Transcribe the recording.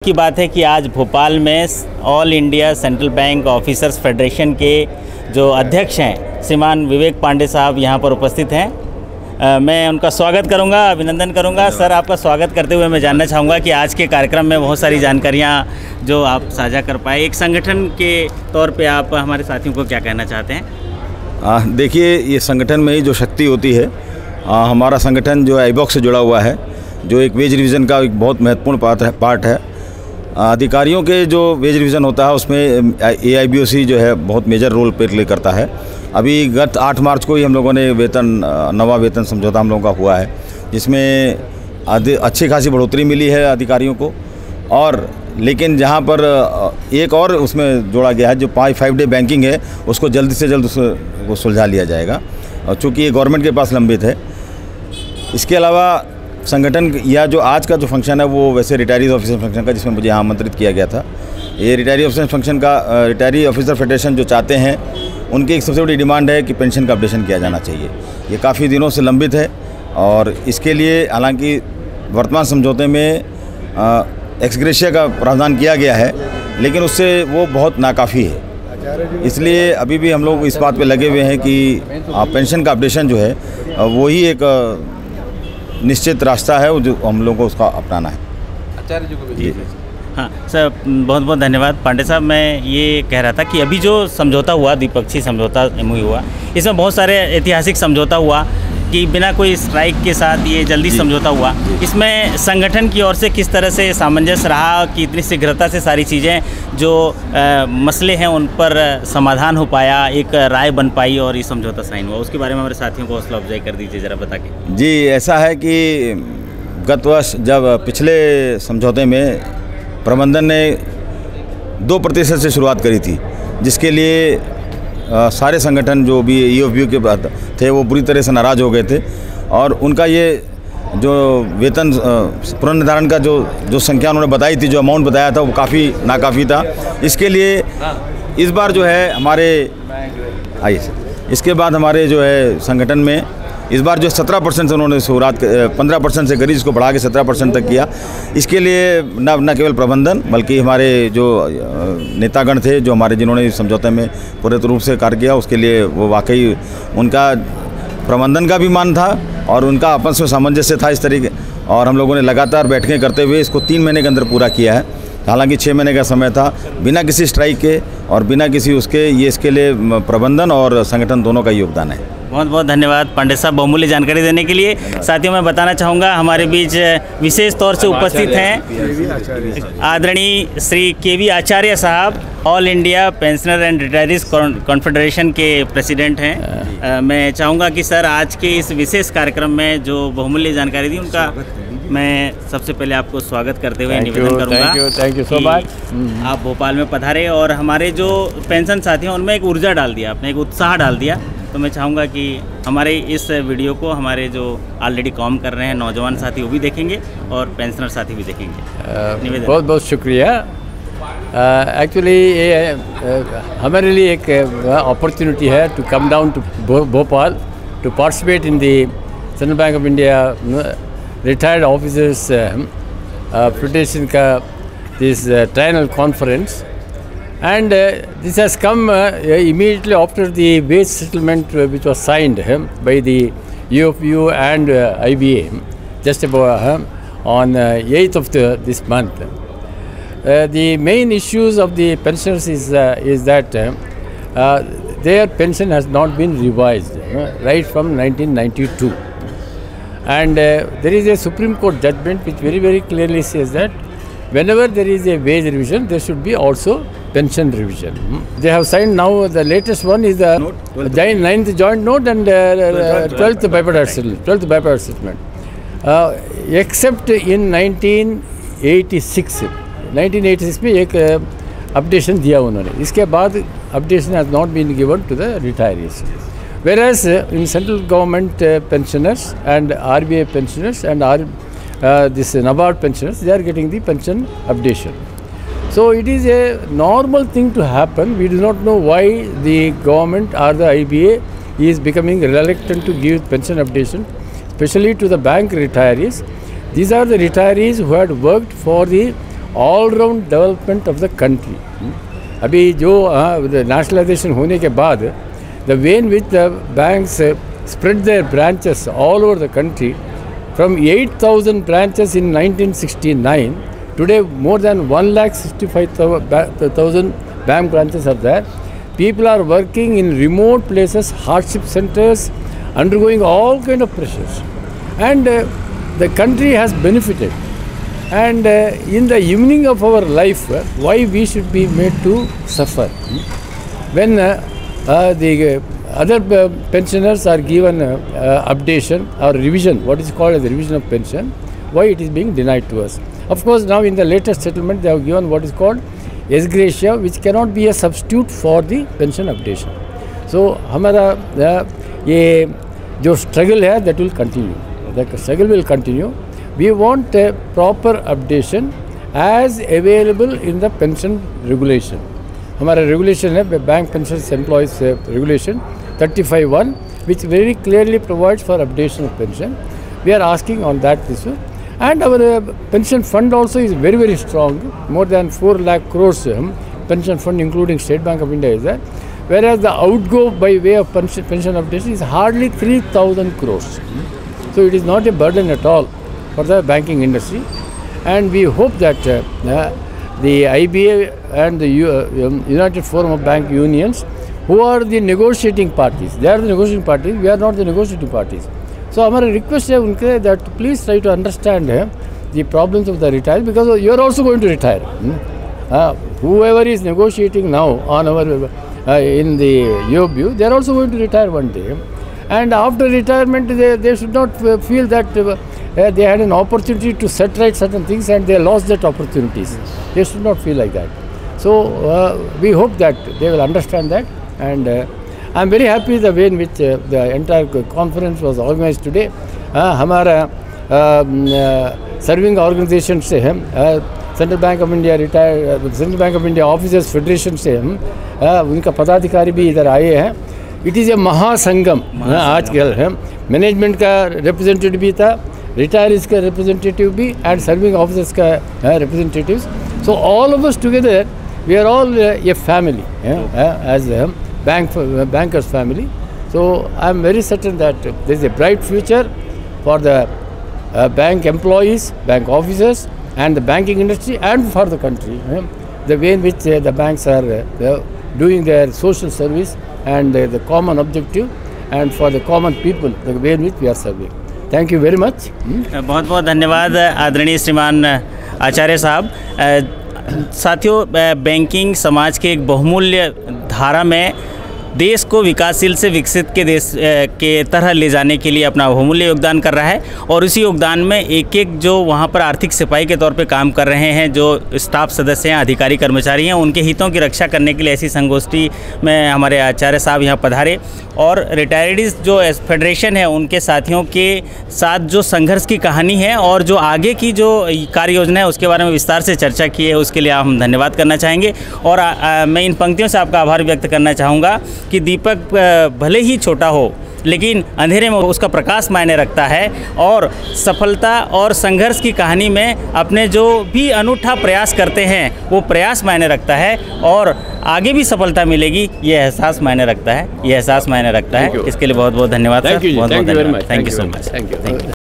की बात है कि आज भोपाल में all India central bank officers federation के जो अध्यक्ष हैं श्रीमान विवेक पांडे साहब यहाँ पर उपस्थित हैं। मैं उनका स्वागत करूँगा, अभिनंदन करूँगा। सर, आपका स्वागत करते हुए मैं जानना चाहूँगा कि आज के कार्यक्रम में बहुत सारी जानकारियाँ जो आप साझा कर पाए, एक संगठन के तौर पे आप हमारे साथियों को क्या कहना चाहते हैं? देखिए, ये संगठन में ही जो शक्ति होती है, हमारा संगठन जो आईबॉक्स से जुड़ा हुआ है, जो एक वेज रिवीजन का एक बहुत महत्वपूर्ण पार्ट है। अधिकारियों के जो वेज रिवीजन होता है उसमें AIBOC जो है बहुत मेजर रोल प्ले करता है। अभी गत 8 मार्च को ही हम लोगों ने नवा वेतन समझौता हम लोगों का हुआ है, जिसमें अच्छी खासी बढ़ोतरी मिली है अधिकारियों को। और लेकिन जहां पर एक और उसमें जोड़ा गया है, जो 5 डे बैंकिंग है, उसको जल्द से जल्द उसको सुलझा लिया जाएगा, और चूँकि ये गवर्नमेंट के पास लंबित है। इसके अलावा संगठन या जो आज का जो फंक्शन है वो वैसे रिटायरीज ऑफिसर फंक्शन का, जिसमें मुझे यहाँ आमंत्रित किया गया था। ये रिटायरी ऑफिसर फंक्शन का रिटायरी ऑफिसर फेडरेशन जो चाहते हैं, उनकी एक सबसे बड़ी डिमांड है कि पेंशन का अपडेशन किया जाना चाहिए। ये काफ़ी दिनों से लंबित है, और इसके लिए हालांकि वर्तमान समझौते में एक्सग्रेशिया का प्रावधान किया गया है, लेकिन उससे वो बहुत नाकाफ़ी है। इसलिए अभी भी हम लोग इस बात पे लगे हुए हैं कि पेंशन का अपडेशन जो है वही एक निश्चित रास्ता है जो हम लोगों को उसका अपनाना है। आचार्य जी को भी। हाँ सर, बहुत बहुत धन्यवाद। पांडे साहब, मैं ये कह रहा था कि अभी जो समझौता हुआ, द्विपक्षीय समझौता MOU हुआ, इसमें बहुत सारे ऐतिहासिक समझौता हुआ कि बिना कोई स्ट्राइक के साथ ये जल्दी समझौता हुआ। इसमें संगठन की ओर से किस तरह से सामंजस्य रहा कि इतनी शीघ्रता से सारी चीज़ें जो मसले हैं उन पर समाधान हो पाया, एक राय बन पाई और ये समझौता साइन हुआ? उसके बारे में हमारे साथियों को हौसला अफजाई कर दीजिए ज़रा, बता के। जी, ऐसा है कि गत वर्ष जब पिछले समझौते में प्रबंधन ने 2% से शुरुआत करी थी, जिसके लिए सारे संगठन जो भी EOFBU के थे वो बुरी तरह से नाराज़ हो गए थे, और उनका ये जो वेतन पुनर्निर्धारण का जो संख्या उन्होंने बताई थी, जो अमाउंट बताया था, वो काफ़ी नाकाफ़ी था। इसके लिए इस बार जो है इसके बाद हमारे जो है संगठन में इस बार जो 17% से उन्होंने शुरुआत 15% से करी, इसको बढ़ा के 17% तक किया। इसके लिए न केवल प्रबंधन बल्कि हमारे जो नेतागण थे, जो हमारे जिन्होंने इस समझौते में पूरे रूप से कार्य किया, उसके लिए वो वाकई उनका प्रबंधन का भी मान था और उनका आपस में सामंजस्य था इस तरीके। और हम लोगों ने लगातार बैठकें करते हुए इसको 3 महीने के अंदर पूरा किया है। हालांकि 6 महीने का समय था, बिना किसी स्ट्राइक के और बिना किसी उसके, ये इसके लिए प्रबंधन और संगठन दोनों का योगदान है। बहुत बहुत धन्यवाद पांडे साहब, बहुमूल्य जानकारी देने के लिए। साथियों, मैं बताना चाहूँगा हमारे बीच विशेष तौर से उपस्थित हैं आदरणीय श्री KV आचार्य साहब, all India pensioner and retirees confederation के प्रेसिडेंट हैं। मैं चाहूँगा कि सर, आज के इस विशेष कार्यक्रम में जो बहुमूल्य जानकारी दी, उनका मैं सबसे पहले आपको स्वागत करते हुए निवेदन करूँगा। Thank you so much. आप भोपाल में पधारे और हमारे जो पेंशन साथी हैं उनमें एक ऊर्जा डाल दिया, आपने एक उत्साह डाल दिया। तो मैं चाहूँगा कि हमारे इस वीडियो को हमारे जो ऑलरेडी काम कर रहे हैं नौजवान साथी वो भी देखेंगे और पेंशनर साथी भी देखेंगे। बहुत बहुत शुक्रिया। एक्चुअली ये हमारे लिए एक अपॉर्चुनिटी है to come down to Bhopal to participate in the central bank of India retired officers federation का this triennial conference. And this has come immediately after the wage settlement which was signed by the EOFBU and IBA just about on 8th of this month. The main issues of the pensioners is that their pension has not been revised right from 1992. And there is a Supreme Court judgment which very clearly says that whenever there is a wage revision, there should be also pension revision. They have signed now, the latest one is the 9th joint note and 12th bipartite settlement. Except in 1986 में एक updation दिया उन्होंने, इसके बाद updation has not been given to the retirees. Whereas in central government pensioners and RBI pensioners and this NABARD pensioners, they are getting the pension updation. So it is a normal thing to happen. We do not know why the government or the IBA is becoming reluctant to give pension updation, especially to the bank retirees. These are the retirees who had worked for the all round development of the country. अभी जो nationalisation होने के बाद the way in which the banks spread their branches all over the country from 8,000 branches in 1969, today more than 1,65,000 bank branches are there. People are working in remote places, hardship centers, undergoing all kind of pressures, and the country has benefited. And in the evening of our life, why we should be made to suffer? When the other pensioners are given updation or revision, what is called as the revision of pension, why it is being denied to us? Of course, now in the latest settlement, they have given what is called ex gratia, which cannot be a substitute for the pension updation. So, हमारा ये जो struggle है, that will continue. The struggle will continue. We want a proper updation as available in the pension regulation. हमारा regulation है Bank Pensions Employees Regulation 35(1), which very clearly provides for updation of pension. We are asking on that issue. And our pension fund also is very, very strong. More than 4 lakh crores pension fund, including State Bank of India, is there. Whereas the outgo by way of pension updation is hardly 3,000 crores. So it is not a burden at all for the banking industry. And we hope that the IBA and the United Forum of Bank Unions, who are the negotiating parties, they are the negotiating parties, we are not the negotiating parties. So हमारा request है उनके that please try to understand the problems of the retirees, because you are also going to retire. Whoever is negotiating now on our in the UOB, they are also going to retire one day. And after retirement, they should not feel that they had an opportunity to set right certain things and they lost that opportunities. They should not feel like that. So we hope that they will understand that. And I am very happy the way in which the entire conference was organized today. हमारा serving organisation से हम central bank of India central bank of India officers federation से हम उनका पदाधिकारी भी इधर आए हैं। इट इज़ ए महासंगम आज कल है। मैनेजमेंट का रिप्रेजेंटेटिव भी था, रिटायरीज का रिप्रेजेंटेटिव भी, एंड सर्विंग ऑफिसर्स का representatives. So all of us together we are all a family as bankers family. So I am very certain that there is a bright future for the bank employees, bank officers, and the banking industry, and for the country. The way in which the banks are doing their social service and the common objective, and for the common people, the way in which we are serving. Thank you very much. बहुत बहुत धन्यवाद आदरणीय श्रीमान आचार्य साहब। साथियों, banking समाज के एक बहुमूल्य धारा में देश को विकासशील से विकसित के देश के तरह ले जाने के लिए अपना बहुमूल्य योगदान कर रहा है, और उसी योगदान में एक एक जो वहाँ पर आर्थिक सिपाही के तौर पे काम कर रहे हैं, जो स्टाफ सदस्य हैं, अधिकारी कर्मचारी हैं, उनके हितों की रक्षा करने के लिए ऐसी संगोष्ठी में हमारे आचार्य साहब यहाँ पधारे, और रिटायर्डीज़ जो फेडरेशन है उनके साथियों के साथ जो संघर्ष की कहानी है और जो आगे की जो कार्य योजना है उसके बारे में विस्तार से चर्चा की है, उसके लिए हम धन्यवाद करना चाहेंगे। और मैं इन पंक्तियों से आपका आभार व्यक्त करना चाहूँगा कि दीपक भले ही छोटा हो, लेकिन अंधेरे में उसका प्रकाश मायने रखता है, और सफलता और संघर्ष की कहानी में अपने जो भी अनूठा प्रयास करते हैं वो प्रयास मायने रखता है, और आगे भी सफलता मिलेगी ये एहसास मायने रखता है, ये एहसास मायने रखता है। इसके लिए बहुत बहुत धन्यवाद सर, बहुत बहुत धन्यवाद। Thank you so much.